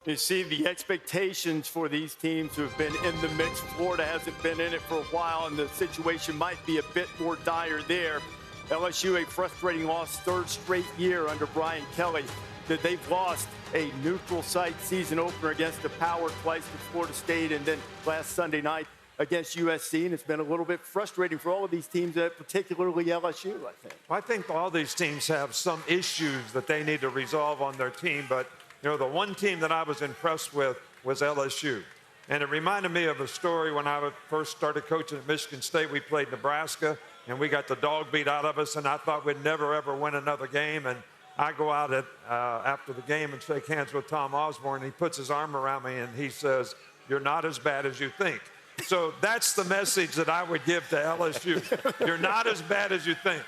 You see the expectations for these teams who have been in the mix. Florida hasn't been in it for a while, and the situation might be a bit more dire there. LSU, a frustrating loss, third straight year under Brian Kelly, that they've lost a neutral site season opener against the power twice to Florida State, and then last Sunday night against USC, and it's been a little bit frustrating for all of these teams, particularly LSU, I think. I think all these teams have some issues that they need to resolve on their team, but the one team that I was impressed with was LSU. And it reminded me of a story when I first started coaching at Michigan State. We played Nebraska, and we got the dog beat out of us, and I thought we'd never, ever win another game. And I go out after the game and shake hands with Tom Osborne. And he puts his arm around me, and he says, "You're not as bad as you think." So that's the message that I would give to LSU. You're not as bad as you think.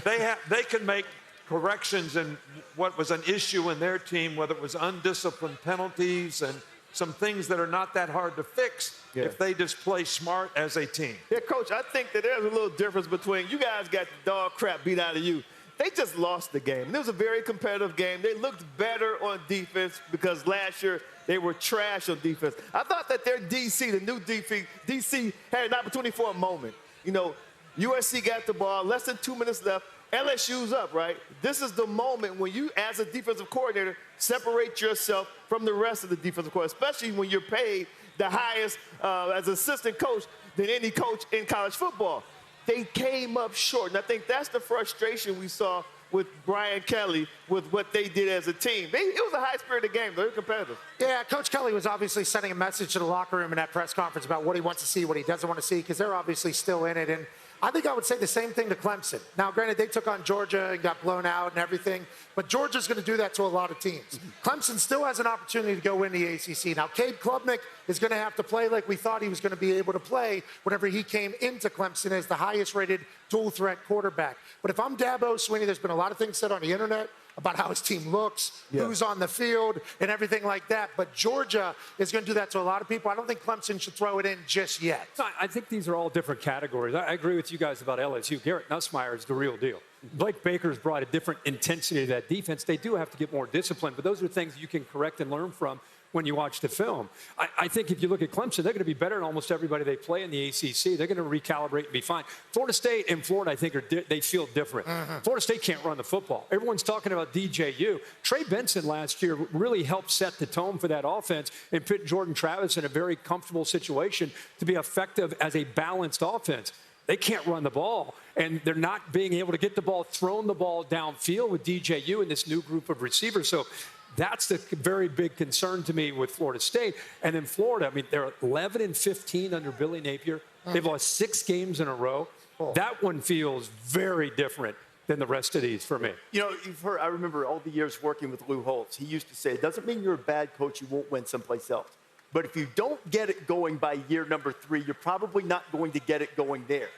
They can make corrections in what was an issue in their team, whether it was undisciplined penalties and some things that are not that hard to fix if they just play smart as a team. Yeah, Coach, I think that there's a little difference between you guys got the dog crap beat out of you. They just lost the game. And it was a very competitive game. They looked better on defense because last year they were trash on defense. I thought that their DC, the new DC, had an opportunity for a moment. USC got the ball, less than 2 minutes left. LSU's up, right? This is the moment when you, as a defensive coordinator, separate yourself from the rest of the defensive coordinator, especially when you're paid the highest as assistant coach than any coach in college football. They came up short, and I think that's the frustration we saw with Brian Kelly with what they did as a team. It was a high-spirited game. They were competitive. Yeah, Coach Kelly was obviously sending a message to the locker room in that press conference about what he wants to see, what he doesn't want to see, because they're obviously still in it. And I think I would say the same thing to Clemson. Now, granted, they took on Georgia and got blown out and everything, but Georgia's going to do that to a lot of teams. Clemson still has an opportunity to go win the ACC. Now, Cade Klubnik is going to have to play like we thought he was going to be able to play whenever he came into Clemson as the highest-rated dual-threat quarterback. But if I'm Dabo Swinney, there's been a lot of things said on the internet about how his team looks, who's on the field, and everything like that. But Georgia is going to do that to a lot of people. I don't think Clemson should throw it in just yet. I think these are all different categories. I agree with you guys about LSU. Garrett Nussmeier is the real deal. Blake Baker's brought a different intensity to that defense. They do have to get more discipline, but those are things you can correct and learn from when you watch the film. I think if you look at Clemson, they're going to be better than almost everybody they play in the ACC. They're going to recalibrate and be fine. Florida State and Florida, I think, they feel different. Florida State can't run the football. Everyone's talking about DJU. Trey Benson last year really helped set the tone for that offense and put Jordan Travis in a very comfortable situation to be effective as a balanced offense. They can't run the ball, and they're not being able to get the ball, thrown the ball downfield with DJU and this new group of receivers. So that's the very big concern to me with Florida State. And then Florida, I mean, they're 11-15 under Billy Napier. They've lost 6 games in a row. That one feels very different than the rest of these for me. You've heard, I remember all the years working with Lou Holtz. He used to say, it doesn't mean you're a bad coach, you won't win someplace else. But if you don't get it going by year number 3, you're probably not going to get it going there.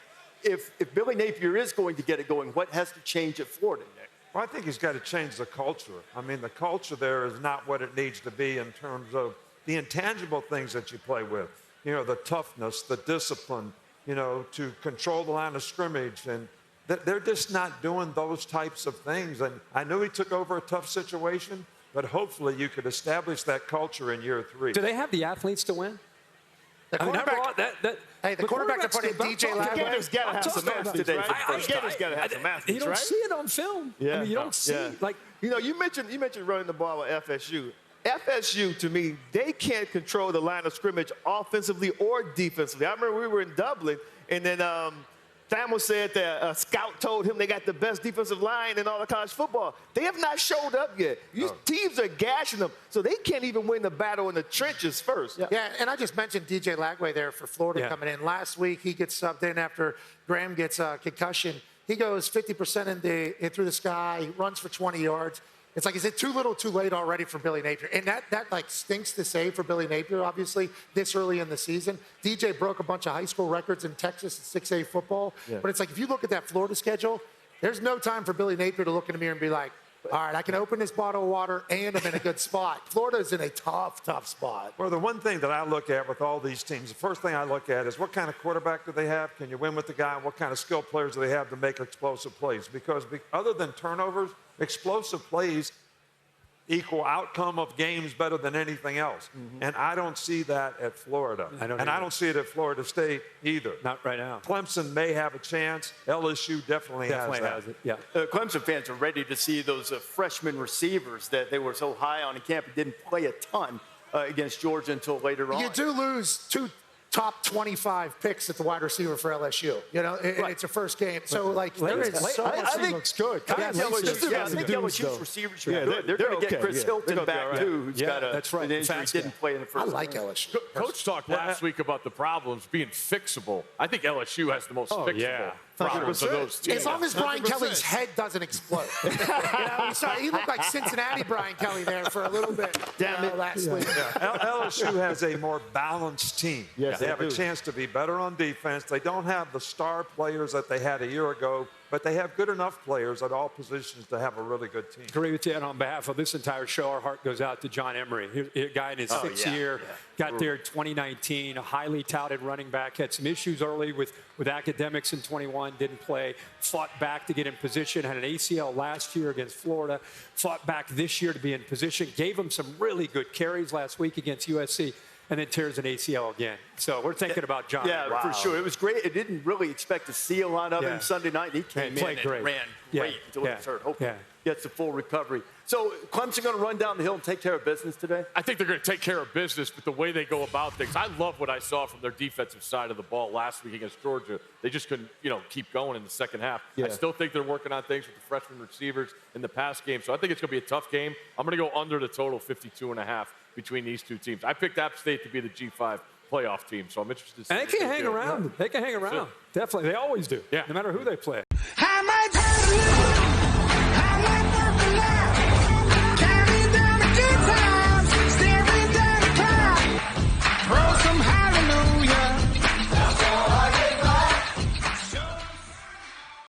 If Billy Napier is going to get it going, what has to change at Florida, Nick? Well, I think he's got to change the culture. I mean, the culture there is not what it needs to be in terms of the intangible things that you play with. The toughness, the discipline, to control the line of scrimmage. And they're just not doing those types of things. And I knew he took over a tough situation, but hopefully you could establish that culture in year 3. Do they have the athletes to win? The quarterback, the quarterback to put in DJ Lagway. Gator's got to have some athletes today. Gator's got to have some athletes, right? You don't see it on film. Yeah. I mean, you don't see like. You mentioned running the ball with FSU. FSU, to me, they can't control the line of scrimmage offensively or defensively. I remember we were in Dublin, and then Thamel said that a scout told him they got the best defensive line in all of college football. They have not showed up yet. These teams are gashing them, so they can't even win the battle in the trenches first. Yeah, and I just mentioned DJ Lagway there for Florida coming in. Last week, he gets subbed in after Graham gets a concussion. He goes 50% through the sky, runs for 20 yards. It's like, is it too little too late already for Billy Napier? And that stinks to say for Billy Napier, obviously, this early in the season. DJ broke a bunch of high school records in Texas in 6A football. Yeah. But it's like, if you look at that Florida schedule, there's no time for Billy Napier to look in the mirror and be like, all right, I can open this bottle of water and I'm in a good spot. Florida's in a tough spot. Well, the one thing that I look at with all these teams, the first thing I look at is what kind of quarterback do they have? Can you win with the guy? What kind of skill players do they have to make explosive plays? Because other than turnovers, explosive plays equal outcome of games better than anything else. And I don't see that at Florida. I don't see it at Florida State either. Not right now. Clemson may have a chance. LSU definitely has it. Yeah. Clemson fans are ready to see those freshman receivers that they were so high on in camp and didn't play a ton against Georgia until later on. You do lose 2 top 25 picks at the wide receiver for LSU. You know, it's a first game. So, like, there is so much. I think looks good. I think LSU's receivers, they're going to get Chris Hilton back, too, who's got an injury, didn't play in the first I like LSU. Coach talked last week about the problems being fixable. I think LSU has the most fixable problems of those teams. As long as Brian 100%. Kelly's head doesn't explode. You know, he looked like Cincinnati Brian Kelly there for a little bit last week. LSU has a more balanced team. Yes, they have a chance to be better on defense. They don't have the star players that they had a year ago, but they have good enough players at all positions to have a really good team. Agree with you. And on behalf of this entire show, our heart goes out to John Emery, a guy in his sixth year, got there in 2019, a highly touted running back, had some issues early with academics in 21, didn't play, fought back to get in position, had an ACL last year against Florida, fought back this year to be in position, gave him some really good carries last week against USC, and then tears an ACL again. So we're thinking about John. Yeah, for sure. It was great. I didn't really expect to see a lot of him Sunday night. He came in and ran great until he was hurt. Hopefully gets the full recovery. So Clemson going to run down the hill and take care of business today? I think they're going to take care of business, but the way they go about things, I love what I saw from their defensive side of the ball last week against Georgia. They just couldn't, keep going in the second half. I still think they're working on things with the freshman receivers in the pass game. So I think it's going to be a tough game. I'm going to go under the total 52.5 between these two teams. I picked App State to be the G5 playoff team, so I'm interested to see. And they can hang around. They can hang around. Definitely. They always do. Yeah. No matter who they play.